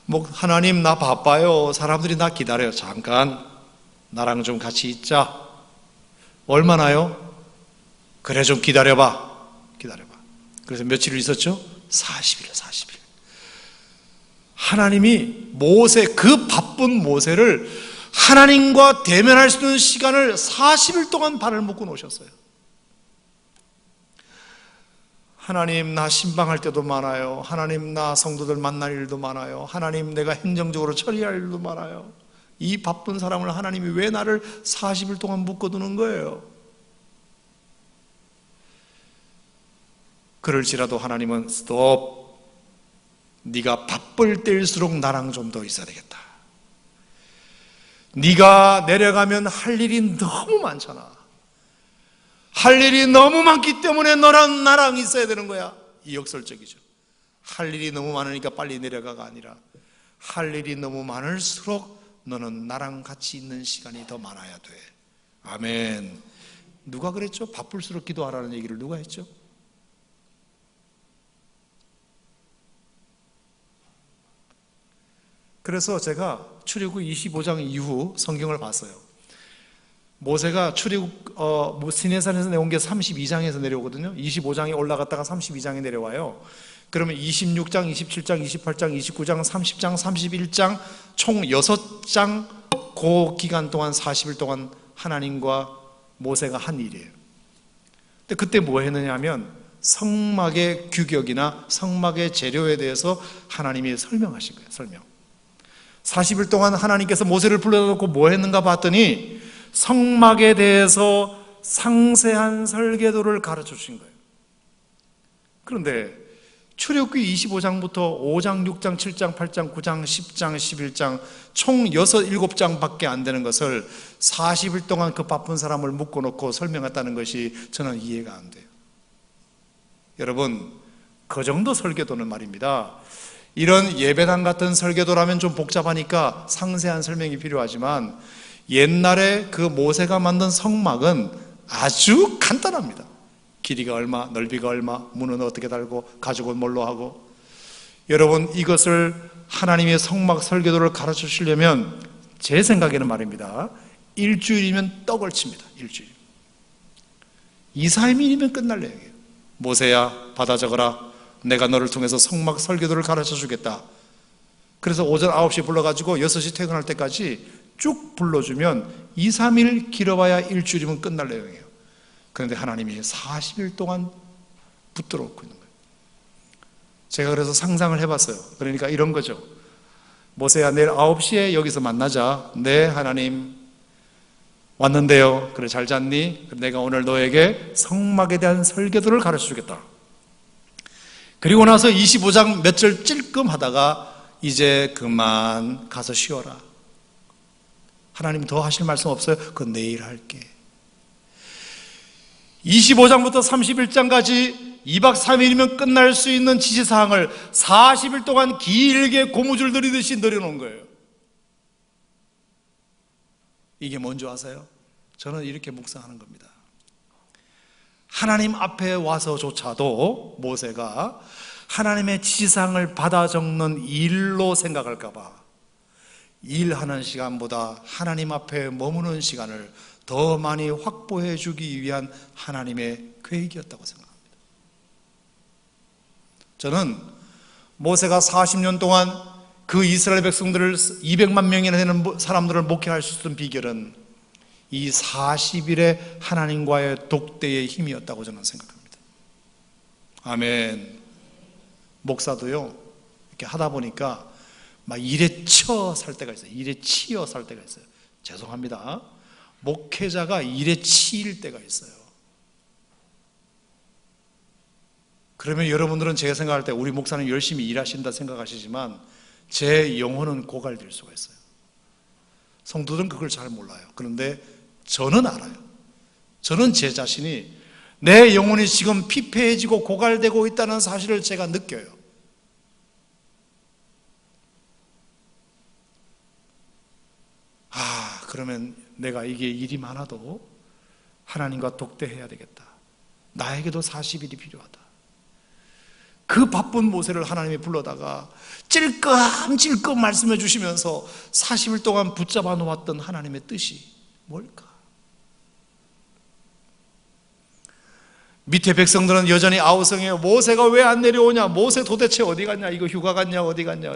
뭐 하나님 나 바빠요. 사람들이 나 기다려요. 잠깐 나랑 좀 같이 있자. 얼마나요? 그래 좀 기다려봐. 그래서 며칠을 있었죠? 40일. 하나님이 그 바쁜 모세를 하나님과 대면할 수 있는 시간을 40일 동안 발을 묶어 놓으셨어요. 하나님 나 신방할 때도 많아요. 하나님 나 성도들 만날 일도 많아요. 하나님 내가 행정적으로 처리할 일도 많아요. 이 바쁜 사람을 하나님이 왜 나를 40일 동안 묶어두는 거예요? 그럴지라도 하나님은 스톱. 네가 바쁠 때일수록 나랑 좀 더 있어야 되겠다. 네가 내려가면 할 일이 너무 많잖아. 할 일이 너무 많기 때문에 너랑 나랑 있어야 되는 거야. 이 역설적이죠. 할 일이 너무 많으니까 빨리 내려가가 아니라 할 일이 너무 많을수록 너는 나랑 같이 있는 시간이 더 많아야 돼. 아멘. 누가 그랬죠? 바쁠수록 기도하라는 얘기를 누가 했죠? 그래서 제가 출애굽 25장 이후 성경을 봤어요. 모세가 출애굽 시내산에서 내려온 게 32장에서 내려오거든요. 25장에 올라갔다가 32장에 내려와요. 그러면 26장, 27장, 28장, 29장, 30장, 31장 총 6장 그 기간 동안 40일 동안 하나님과 모세가 한 일이에요. 근데 그때 뭐 했느냐 하면 성막의 규격이나 성막의 재료에 대해서 하나님이 설명하신 거예요. 설명. 40일 동안 하나님께서 모세를 불러놓고 뭐 했는가 봤더니 성막에 대해서 상세한 설계도를 가르쳐 주신 거예요. 그런데 출애굽기 25장부터 5장, 6장, 7장, 8장, 9장, 10장, 11장 총 6, 7장밖에 안 되는 것을 40일 동안 그 바쁜 사람을 묶어놓고 설명했다는 것이 저는 이해가 안 돼요. 여러분, 그 정도 설계도는 말입니다. 이런 예배당 같은 설계도라면 좀 복잡하니까 상세한 설명이 필요하지만 옛날에 그 모세가 만든 성막은 아주 간단합니다. 길이가 얼마, 넓이가 얼마, 문은 어떻게 달고 가죽은 뭘로 하고. 여러분, 이것을 하나님의 성막 설계도를 가르쳐 주시려면 제 생각에는 말입니다, 일주일이면 떡을 칩니다. 일주일. 2, 3일이면 끝날 내용이에요. 모세야 받아 적어라. 내가 너를 통해서 성막 설계도를 가르쳐 주겠다. 그래서 오전 9시에 불러가지고 6시 퇴근할 때까지 쭉 불러주면 2, 3일 길어봐야 일주일이면 끝날 내용이에요. 그런데 하나님이 40일 동안 붙들어 놓고 있는 거예요. 제가 그래서 상상을 해봤어요. 그러니까 이런 거죠. 모세야 내일 9시에 여기서 만나자. 네 하나님 왔는데요. 그래 잘 잤니? 내가 오늘 너에게 성막에 대한 설계도를 가르쳐 주겠다. 그리고 나서 25장 몇 절 찔끔 하다가 이제 그만 가서 쉬어라. 하나님 더 하실 말씀 없어요? 그건 내일 할게. 25장부터 31장까지 2박 3일이면 끝날 수 있는 지시사항을 40일 동안 길게 고무줄 들이듯이 늘여놓은 거예요. 이게 뭔지 아세요? 저는 이렇게 묵상하는 겁니다. 하나님 앞에 와서조차도 모세가 하나님의 지시사항을 받아 적는 일로 생각할까봐 일하는 시간보다 하나님 앞에 머무는 시간을 더 많이 확보해 주기 위한 하나님의 계획이었다고 생각합니다. 저는 모세가 40년 동안 그 이스라엘 백성들을 200만 명이나 되는 사람들을 목회할 수 있었던 비결은 이 40일의 하나님과의 독대의 힘이었다고 저는 생각합니다. 아멘. 목사도요, 이렇게 하다 보니까 막 일에 쳐 살 때가 있어요. 일에 치여 살 때가 있어요. 죄송합니다. 목회자가 일에 치일 때가 있어요. 그러면 여러분들은 제가 생각할 때 우리 목사는 열심히 일하신다 생각하시지만 제 영혼은 고갈될 수가 있어요. 성도들은 그걸 잘 몰라요. 그런데 저는 알아요. 저는 제 자신이 내 영혼이 지금 피폐해지고 고갈되고 있다는 사실을 제가 느껴요. 그러면 내가 이게 일이 많아도 하나님과 독대해야 되겠다. 나에게도 40일이 필요하다. 그 바쁜 모세를 하나님이 불러다가 찔끔찔끔 말씀해 주시면서 40일 동안 붙잡아 놓았던 하나님의 뜻이 뭘까? 밑에 백성들은 여전히 아우성해요. 모세가 왜 안 내려오냐? 모세 도대체 어디 갔냐? 이거 휴가 갔냐? 어디 갔냐?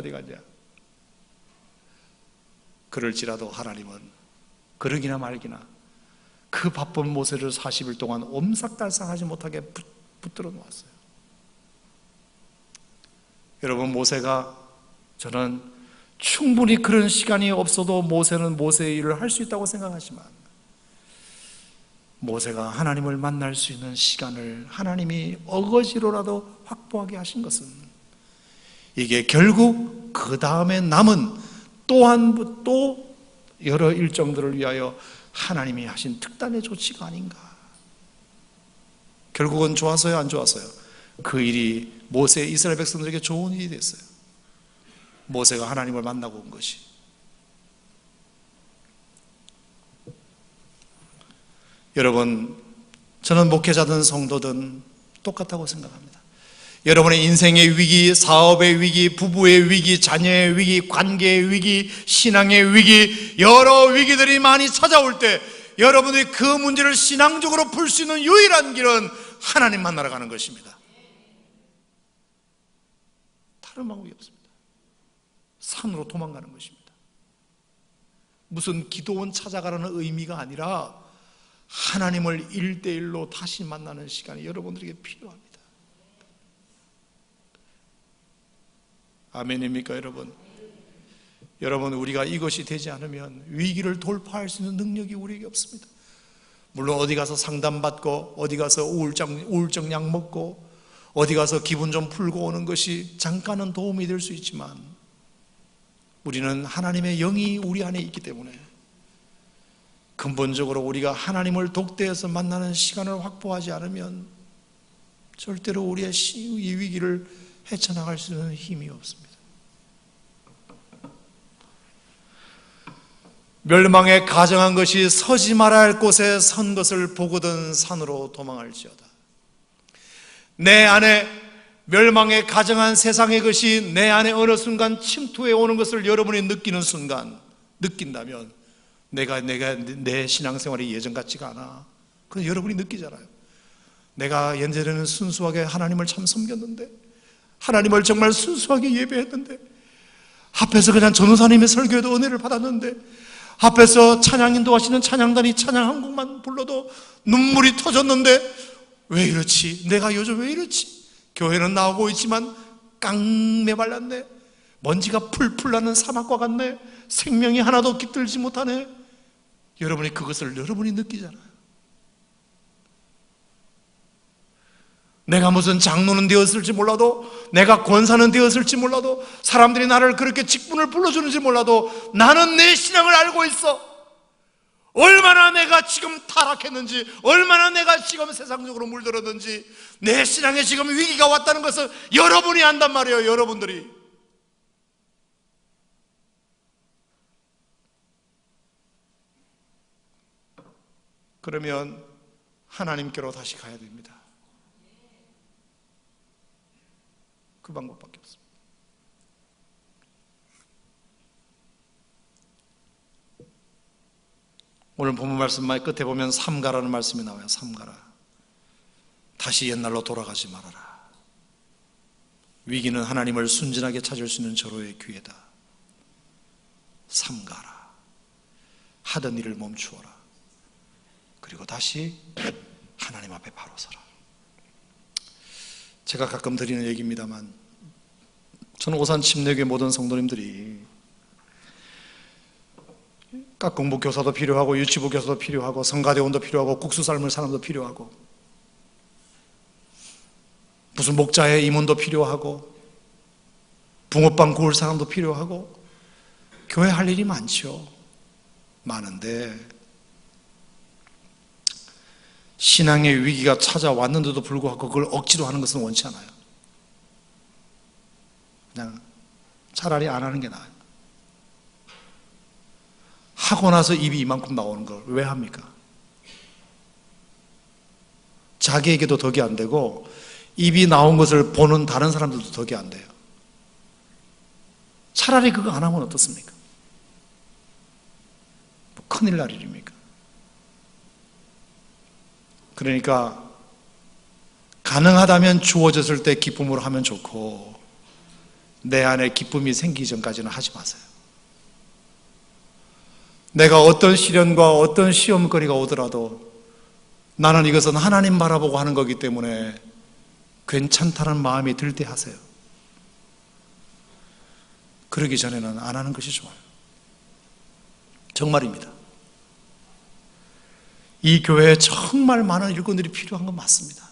그럴지라도 하나님은 그러기나 말기나 그 바쁜 모세를 40일 동안 옴삭달싹하지 못하게 붙들어 놓았어요. 여러분, 모세가, 저는 충분히 그런 시간이 없어도 모세는 모세의 일을 할 수 있다고 생각하지만 모세가 하나님을 만날 수 있는 시간을 하나님이 어거지로라도 확보하게 하신 것은 이게 결국 그 다음에 남은 또 여러 일정들을 위하여 하나님이 하신 특단의 조치가 아닌가. 결국은 좋았어요, 안 좋았어요? 그 일이 모세 이스라엘 백성들에게 좋은 일이 됐어요. 모세가 하나님을 만나고 온 것이. 여러분, 저는 목회자든 성도든 똑같다고 생각합니다. 여러분의 인생의 위기, 사업의 위기, 부부의 위기, 자녀의 위기, 관계의 위기, 신앙의 위기, 여러 위기들이 많이 찾아올 때 여러분들이 그 문제를 신앙적으로 풀 수 있는 유일한 길은 하나님 만나러 가는 것입니다. 다른 방법이 없습니다. 산으로 도망가는 것입니다. 무슨 기도원 찾아가라는 의미가 아니라 하나님을 1대1로 다시 만나는 시간이 여러분들에게 필요합니다. 아멘입니까, 여러분? 여러분, 우리가 이것이 되지 않으면 위기를 돌파할 수 있는 능력이 우리에게 없습니다. 물론 어디 가서 상담받고 어디 가서 우울증 약 먹고 어디 가서 기분 좀 풀고 오는 것이 잠깐은 도움이 될 수 있지만 우리는 하나님의 영이 우리 안에 있기 때문에 근본적으로 우리가 하나님을 독대해서 만나는 시간을 확보하지 않으면 절대로 우리의 이 위기를 헤쳐나갈 수 있는 힘이 없습니다. 멸망에 가정한 것이 서지 말아야 할 곳에 선 것을 보거든 산으로 도망할지어다. 내 안에 멸망에 가정한 세상의 것이 내 안에 어느 순간 침투해 오는 것을 여러분이 느끼는 순간, 느낀다면 내 신앙생활이 예전 같지가 않아. 그건 여러분이 느끼잖아요. 내가 예전에는 순수하게 하나님을 참 섬겼는데, 하나님을 정말 순수하게 예배했는데, 앞에서 그냥 전도사님의 설교에도 은혜를 받았는데, 앞에서 찬양 인도하시는 찬양단이 찬양 한 곡만 불러도 눈물이 터졌는데 왜 이렇지? 내가 요즘 왜 이렇지? 교회는 나오고 있지만 깡매 발랐네. 먼지가 풀풀 나는 사막과 같네. 생명이 하나도 깃들지 못하네. 여러분이 그것을 여러분이 느끼잖아요. 내가 무슨 장로는 되었을지 몰라도, 내가 권사는 되었을지 몰라도, 사람들이 나를 그렇게 직분을 불러주는지 몰라도 나는 내 신앙을 알고 있어. 얼마나 내가 지금 타락했는지, 얼마나 내가 지금 세상적으로 물들었는지, 내 신앙에 지금 위기가 왔다는 것을 여러분이 안단 말이에요. 여러분들이. 그러면 하나님께로 다시 가야 됩니다. 그 방법밖에 없습니다. 오늘 본문 말씀 끝에 보면 삼가라는 말씀이 나와요. 삼가라. 다시 옛날로 돌아가지 말아라. 위기는 하나님을 순진하게 찾을 수 있는 절호의 기회다. 삼가라. 하던 일을 멈추어라. 그리고 다시 하나님 앞에 바로 서라. 제가 가끔 드리는 얘기입니다만, 저는 오산 침례교회 모든 성도님들이 깍공부 교사도 필요하고, 유치부 교사도 필요하고, 성가대원도 필요하고, 국수 삶을 사람도 필요하고, 무슨 목자의 임원도 필요하고, 붕어빵 구울 사람도 필요하고, 교회 할 일이 많죠. 많은데 신앙의 위기가 찾아왔는데도 불구하고 그걸 억지로 하는 것은 원치 않아요. 그냥 차라리 안 하는 게 나아요. 하고 나서 입이 이만큼 나오는 걸 왜 합니까? 자기에게도 덕이 안 되고 입이 나온 것을 보는 다른 사람들도 덕이 안 돼요. 차라리 그거 안 하면 어떻습니까? 뭐 큰일 날 일입니까? 그러니까 가능하다면 주어졌을 때 기쁨으로 하면 좋고, 내 안에 기쁨이 생기기 전까지는 하지 마세요. 내가 어떤 시련과 어떤 시험거리가 오더라도 나는 이것은 하나님 바라보고 하는 거기 때문에 괜찮다는 마음이 들 때 하세요. 그러기 전에는 안 하는 것이 좋아요. 정말입니다. 이 교회에 정말 많은 일꾼들이 필요한 건 맞습니다.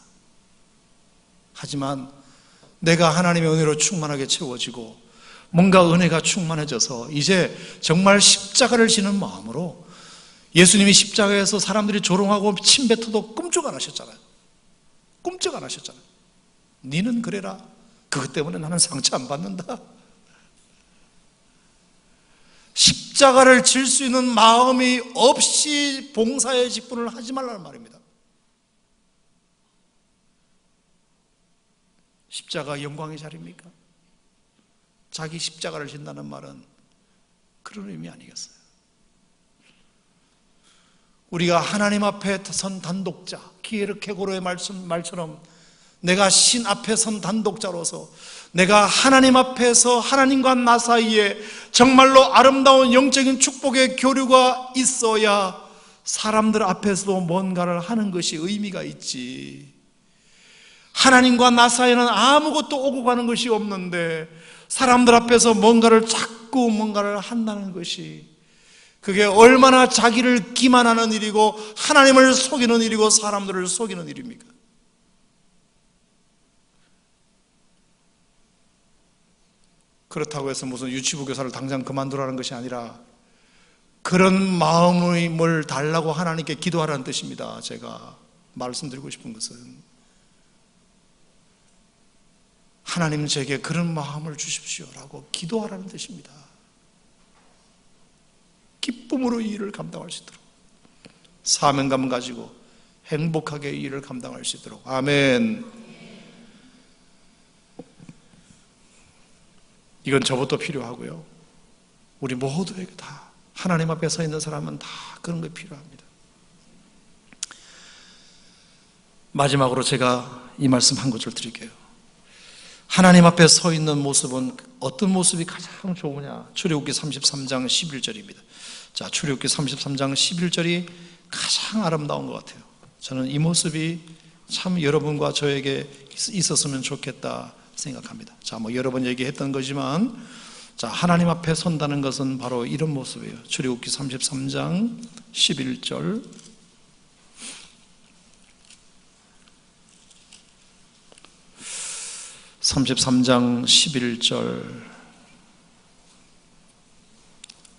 하지만 내가 하나님의 은혜로 충만하게 채워지고 뭔가 은혜가 충만해져서 이제 정말 십자가를 지는 마음으로, 예수님이 십자가에서 사람들이 조롱하고 침 뱉어도 꿈쩍 안 하셨잖아요. 꿈쩍 안 하셨잖아요. 니는 그래라. 그것 때문에 나는 상처 안 받는다. 십자가를 질 수 있는 마음이 없이 봉사의 직분을 하지 말라는 말입니다. 십자가 영광의 자리입니까? 자기 십자가를 진다는 말은 그런 의미 아니겠어요? 우리가 하나님 앞에 선 단독자, 키에르케고르의 말처럼 내가 신 앞에 선 단독자로서 내가 하나님 앞에서 하나님과 나 사이에 정말로 아름다운 영적인 축복의 교류가 있어야 사람들 앞에서도 뭔가를 하는 것이 의미가 있지. 하나님과 나 사이에는 아무것도 오고 가는 것이 없는데 사람들 앞에서 자꾸 뭔가를 한다는 것이, 그게 얼마나 자기를 기만하는 일이고 하나님을 속이는 일이고 사람들을 속이는 일입니까? 그렇다고 해서 무슨 유치부 교사를 당장 그만두라는 것이 아니라 그런 마음을 달라고 하나님께 기도하라는 뜻입니다. 제가 말씀드리고 싶은 것은 하나님 제게 그런 마음을 주십시오라고 기도하라는 뜻입니다. 기쁨으로 이 일을 감당할 수 있도록, 사명감 가지고 행복하게 이 일을 감당할 수 있도록. 아멘. 이건 저부터 필요하고요, 우리 모두에게 다, 하나님 앞에 서 있는 사람은 다 그런 게 필요합니다. 마지막으로 제가 이 말씀 한 구절 드릴게요. 하나님 앞에 서 있는 모습은 어떤 모습이 가장 좋으냐? 출애굽기 33장 11절입니다. 자, 출애굽기 33장 11절이 가장 아름다운 것 같아요. 저는 이 모습이 참 여러분과 저에게 있었으면 좋겠다 생각합니다. 자, 여러 번 얘기했던 거지만, 자, 하나님 앞에 선다는 것은 바로 이런 모습이에요. 출애굽기 33장 11절. (33장 11절)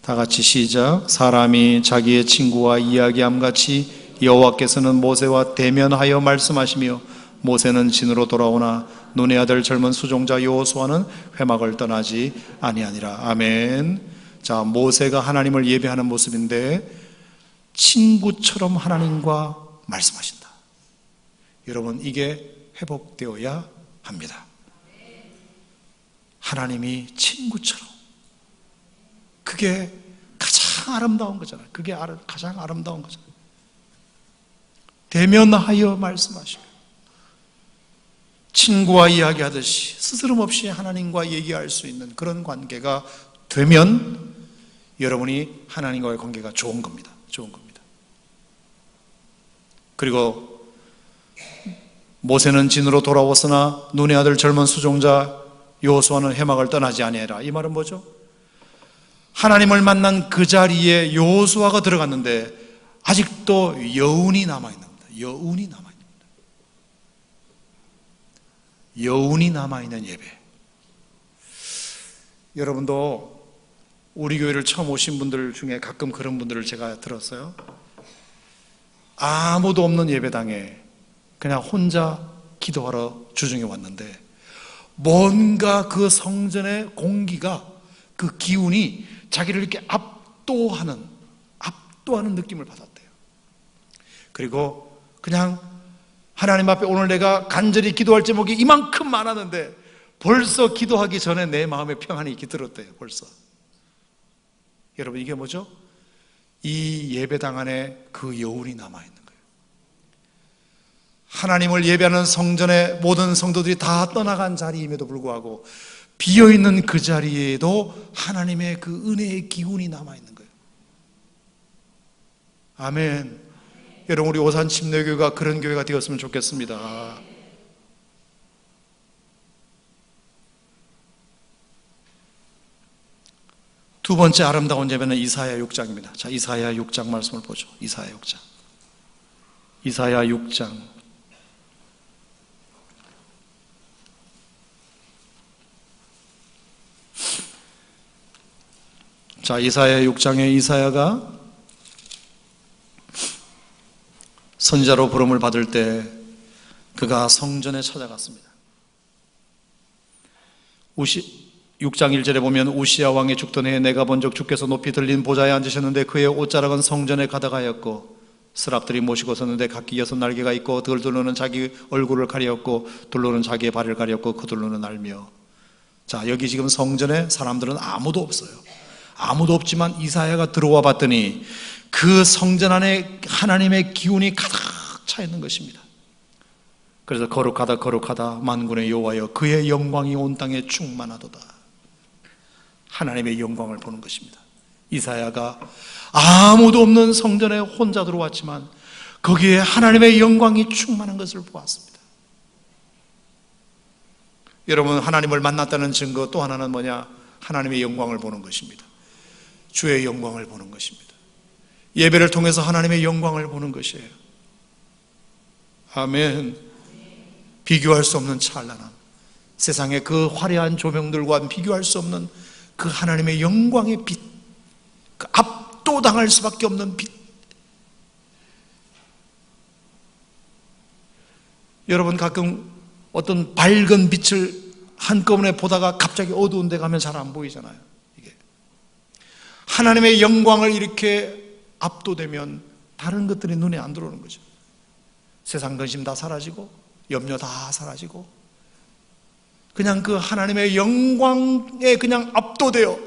다 같이 시작. 사람이 자기의 친구와 이야기함 같이 여호와께서는 모세와 대면하여 말씀하시며 모세는 진으로 돌아오나 눈의 아들 젊은 수종자 여호수아는 회막을 떠나지 아니하니라. 아멘. 자, 모세가 하나님을 예배하는 모습인데 친구처럼 하나님과 말씀하신다. 여러분, 이게 회복되어야 합니다. 하나님이 친구처럼. 그게 가장 아름다운 거잖아요. 그게 가장 아름다운 거잖아요. 대면하여 말씀하시고 친구와 이야기하듯이 스스럼 없이 하나님과 얘기할 수 있는 그런 관계가 되면 여러분이 하나님과의 관계가 좋은 겁니다. 좋은 겁니다. 그리고 모세는 진으로 돌아왔으나 눈의 아들 젊은 수종자 여호수아는 회막을 떠나지 아니하라. 이 말은 뭐죠? 하나님을 만난 그 자리에 여호수아가 들어갔는데 아직도 여운이 남아있는 겁니다. 여운이 남아있는 겁니다. 여운이 남아있는 예배. 여러분도 우리 교회를 처음 오신 분들 중에 가끔 그런 분들을 제가 들었어요. 아무도 없는 예배당에 그냥 혼자 기도하러 주중에 왔는데 뭔가 그 성전의 공기가, 그 기운이 자기를 이렇게 압도하는 느낌을 받았대요. 그리고 그냥 하나님 앞에 오늘 내가 간절히 기도할 제목이 이만큼 많았는데 벌써 기도하기 전에 내 마음에 평안이 깃들었대요. 벌써. 여러분, 이게 뭐죠? 이 예배당 안에 그 여운이 남아있는 거예요. 하나님을 예배하는 성전의 모든 성도들이 다 떠나간 자리임에도 불구하고 비어있는 그 자리에도 하나님의 그 은혜의 기운이 남아있는 거예요. 아멘. 여러분, 우리 오산 침례교회가 그런 교회가 되었으면 좋겠습니다. 두 번째 아름다운 예배는 이사야 6장입니다. 자, 이사야 6장 말씀을 보죠. 이사야 6장. 이사야 6장. 자, 이사야 6장에 이사야가 선지자로 부름을 받을 때 그가 성전에 찾아갔습니다. 6장 1절에 보면 우시야 왕이 죽던 해에 내가 본적 주께서 높이 들린 보좌에 앉으셨는데 그의 옷자락은 성전에 가득하였고 스랍들이 모시고 섰는데 각기 6날개가 있고 들로는 자기 얼굴을 가렸고 둘로는 자기의 발을 가렸고 그 둘로는 날며. 자, 여기 지금 성전에 사람들은 아무도 없어요. 아무도 없지만 이사야가 들어와 봤더니 그 성전 안에 하나님의 기운이 가득 차 있는 것입니다. 그래서 거룩하다 만군의 여호와여 그의 영광이 온 땅에 충만하도다. 하나님의 영광을 보는 것입니다. 이사야가 아무도 없는 성전에 혼자 들어왔지만 거기에 하나님의 영광이 충만한 것을 보았습니다. 여러분, 하나님을 만났다는 증거 또 하나는 뭐냐? 하나님의 영광을 보는 것입니다. 주의 영광을 보는 것입니다. 예배를 통해서 하나님의 영광을 보는 것이에요. 아멘. 비교할 수 없는 찬란함, 세상의 그 화려한 조명들과 비교할 수 없는 그 하나님의 영광의 빛, 그 압도당할 수밖에 없는 빛. 여러분, 가끔 어떤 밝은 빛을 한꺼번에 보다가 갑자기 어두운 데 가면 잘 안 보이잖아요. 이게 하나님의 영광을 이렇게 압도되면 다른 것들이 눈에 안 들어오는 거죠. 세상 근심 다 사라지고 염려 다 사라지고 그냥 그 하나님의 영광에 그냥 압도되어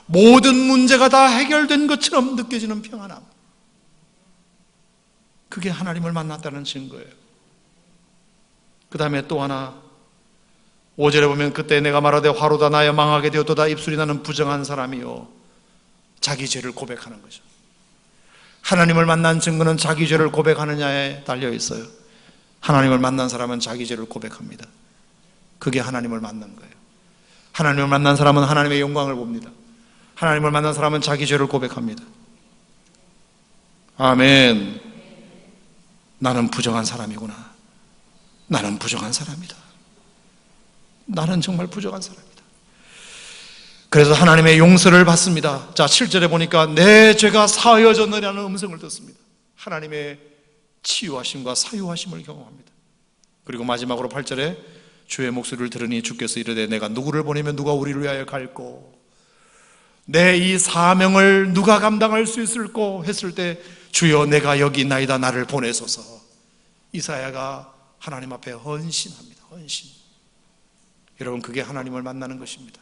모든 문제가 다 해결된 것처럼 느껴지는 평안함. 그게 하나님을 만났다는 증거예요. 그 다음에 또 하나 5절에 보면 그때 내가 말하되 화로다 나여 망하게 되었도다. 입술이 나는 부정한 사람이요. 자기 죄를 고백하는 거죠. 하나님을 만난 증거는 자기 죄를 고백하느냐에 달려 있어요. 하나님을 만난 사람은 자기 죄를 고백합니다. 그게 하나님을 만난 거예요. 하나님을 만난 사람은 하나님의 영광을 봅니다. 하나님을 만난 사람은 자기 죄를 고백합니다. 아멘. 나는 부정한 사람이구나. 나는 부정한 사람이다. 나는 정말 부정한 사람이다. 그래서 하나님의 용서를 받습니다. 자, 7절에 보니까 내 죄가 사하여졌느냐는 음성을 듣습니다. 하나님의 치유하심과 사유하심을 경험합니다. 그리고 마지막으로 8절에 주의 목소리를 들으니 주께서 이르되 내가 누구를 보내면 누가 우리를 위하여 갈꼬, 내 이 사명을 누가 감당할 수 있을꼬 했을 때 주여 내가 여기 있나이다, 나를 보내소서. 이사야가 하나님 앞에 헌신합니다. 헌신. 여러분, 그게 하나님을 만나는 것입니다.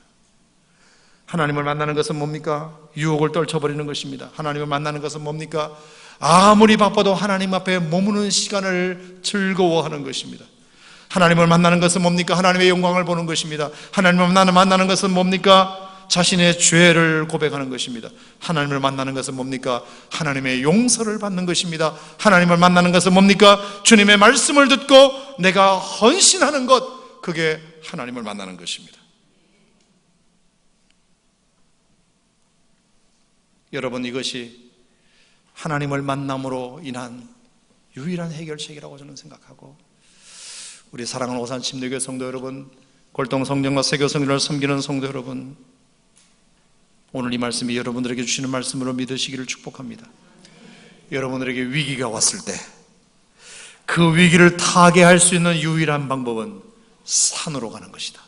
하나님을 만나는 것은 뭡니까? 유혹을 떨쳐버리는 것입니다. 하나님을 만나는 것은 뭡니까? 아무리 바빠도 하나님 앞에 머무는 시간을 즐거워하는 것입니다. 하나님을 만나는 것은 뭡니까? 하나님의 영광을 보는 것입니다. 하나님을 만나는 것은 뭡니까? 자신의 죄를 고백하는 것입니다. 하나님을 만나는 것은 뭡니까? 하나님의 용서를 받는 것입니다. 하나님을 만나는 것은 뭡니까? 주님의 말씀을 듣고 내가 헌신하는 것, 그게 하나님을 만나는 것입니다. 여러분, 이것이 하나님을 만남으로 인한 유일한 해결책이라고 저는 생각하고, 우리 사랑하는 오산 침례교회 성도 여러분, 골동 성전과 세교 성전을 섬기는 성도 여러분, 오늘 이 말씀이 여러분들에게 주시는 말씀으로 믿으시기를 축복합니다. 여러분들에게 위기가 왔을 때 그 위기를 타개할 수 있는 유일한 방법은 산으로 가는 것이다.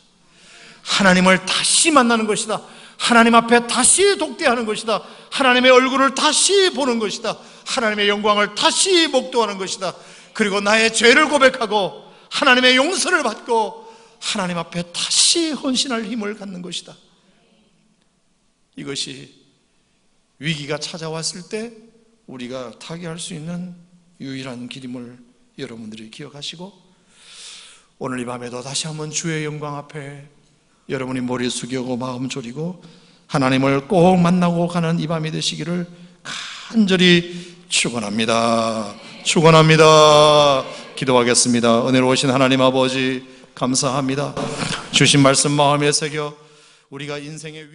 하나님을 다시 만나는 것이다. 하나님 앞에 다시 독대하는 것이다. 하나님의 얼굴을 다시 보는 것이다. 하나님의 영광을 다시 목도하는 것이다. 그리고 나의 죄를 고백하고 하나님의 용서를 받고 하나님 앞에 다시 헌신할 힘을 갖는 것이다. 이것이 위기가 찾아왔을 때 우리가 타개할 수 있는 유일한 길임을 여러분들이 기억하시고, 오늘 이 밤에도 다시 한번 주의 영광 앞에 여러분이 머리 숙이고 마음 졸이고 하나님을 꼭 만나고 가는 이 밤이 되시기를 간절히 축원합니다. 축원합니다. 기도하겠습니다. 은혜로우신 하나님 아버지, 감사합니다. 주신 말씀 마음에 새겨 우리가 인생의